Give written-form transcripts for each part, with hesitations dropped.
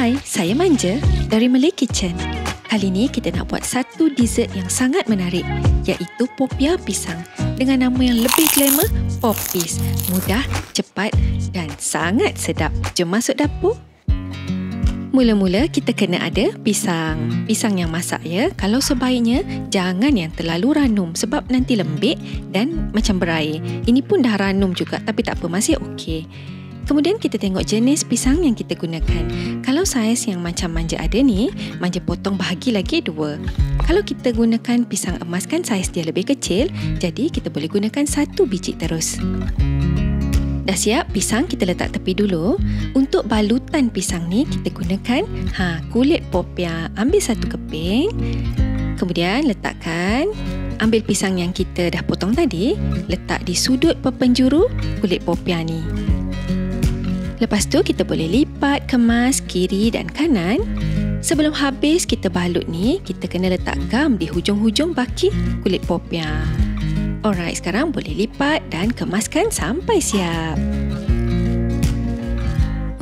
Hai, saya Manja dari Malay Kitchen. Kali ni kita nak buat satu dessert yang sangat menarik, iaitu popia pisang dengan nama yang lebih glamour, Poppies. Mudah, cepat dan sangat sedap. Jom masuk dapur. Mula-mula kita kena ada pisang. Pisang yang masak ya. Kalau sebaiknya jangan yang terlalu ranum sebab nanti lembik dan macam berair. Ini pun dah ranum juga tapi tak apa, masih okey. Kemudian kita tengok jenis pisang yang kita gunakan. Kalau saiz yang macam Manja ada ni, Manja potong bahagi lagi 2. Kalau kita gunakan pisang emas kan saiz dia lebih kecil, jadi kita boleh gunakan 1 biji terus. Dah siap pisang, kita letak tepi dulu. Untuk balutan pisang ni kita gunakan kulit popia. Ambil 1 keping. Kemudian letakkan, ambil pisang yang kita dah potong tadi, letak di sudut perpenjuru kulit popia ni. Lepas tu kita boleh lipat, kemas kiri dan kanan. Sebelum habis kita balut ni, kita kena letak gam di hujung-hujung baki kulit popia. Alright, sekarang boleh lipat dan kemaskan sampai siap.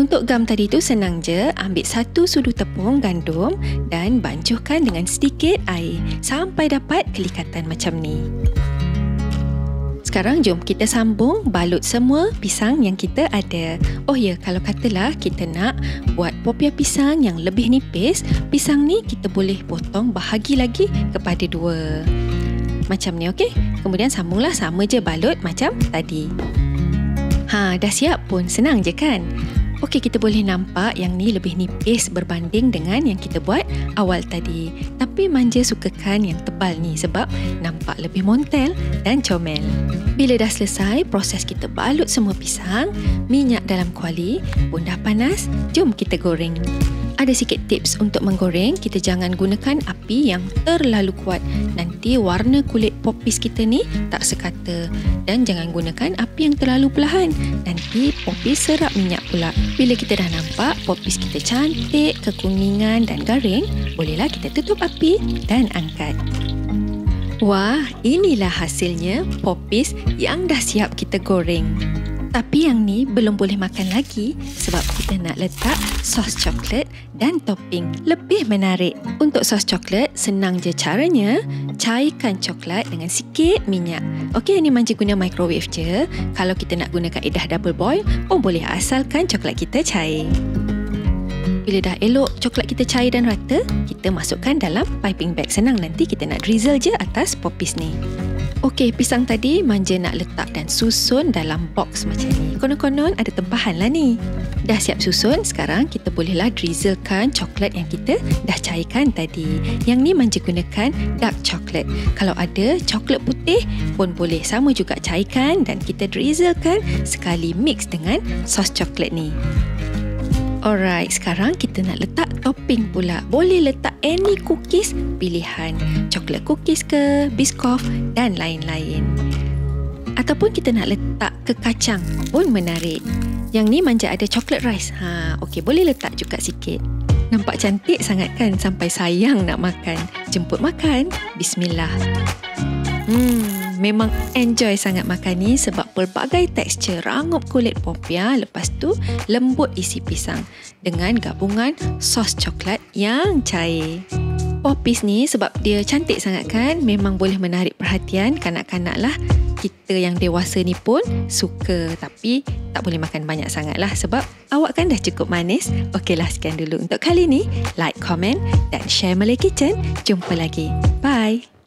Untuk gam tadi tu senang je, ambil 1 sudu tepung gandum dan bancuhkan dengan sedikit air sampai dapat kelikatan macam ni. Sekarang jom kita sambung balut semua pisang yang kita ada. Oh ya, kalau katalah kita nak buat popia pisang yang lebih nipis, pisang ni kita boleh potong bahagi lagi kepada 2. Macam ni, okey? Kemudian sambunglah sama je balut macam tadi. Dah siap pun, senang je kan? Okey, kita boleh nampak yang ni lebih nipis berbanding dengan yang kita buat awal tadi. Tapi Manja sukakan yang tebal ni sebab nampak lebih montel dan comel. Bila dah selesai proses kita balut semua pisang, minyak dalam kuali pun dah panas, jom kita goreng. Ada sikit tips untuk menggoreng, kita jangan gunakan api yang terlalu kuat. Nanti warna kulit poppies kita ni tak sekata. Dan jangan gunakan api yang terlalu perlahan. Nanti poppies serap minyak pula. Bila kita dah nampak poppies kita cantik, kekuningan dan garing, bolehlah kita tutup api dan angkat. Wah, inilah hasilnya poppies yang dah siap kita goreng. Tapi yang ni belum boleh makan lagi sebab kita nak letak sos coklat dan topping lebih menarik. Untuk sos coklat, senang je caranya. Cairkan coklat dengan sikit minyak. Okey, ini Manja guna microwave je. Kalau kita nak gunakan edah double boil pun boleh, asalkan coklat kita cair. Bila dah elok coklat kita cair dan rata, kita masukkan dalam piping bag. Senang, nanti kita nak drizzle je atas poppies ni. Okey, pisang tadi Manja nak letak dan susun dalam box macam ni. Konon-konon ada tempahan lah ni. Dah siap susun, sekarang kita bolehlah drizzlekan coklat yang kita dah cairkan tadi. Yang ni Manja gunakan dark chocolate. Kalau ada coklat putih pun boleh, sama juga cairkan dan kita drizzlekan sekali mix dengan sos coklat ni. Alright, sekarang kita nak letak topping pula. Boleh letak any cookies pilihan. Coklat cookies ke, Biscoff dan lain-lain. Ataupun kita nak letak ke kacang pun menarik. Yang ni Manja ada chocolate rice. Okey, boleh letak juga sikit. Nampak cantik sangat kan, sampai sayang nak makan. Jemput makan. Bismillah. Memang enjoy sangat makan ni sebab pelbagai tekstur rangup kulit popia, lepas tu lembut isi pisang dengan gabungan sos coklat yang cair. Poppies ni sebab dia cantik sangat kan, memang boleh menarik perhatian kanak-kanak lah. Kita yang dewasa ni pun suka, tapi tak boleh makan banyak sangat lah sebab awak kan dah cukup manis. Okeylah, sekian dulu untuk kali ni. Like, komen dan share Malay Kitchen. Jumpa lagi. Bye.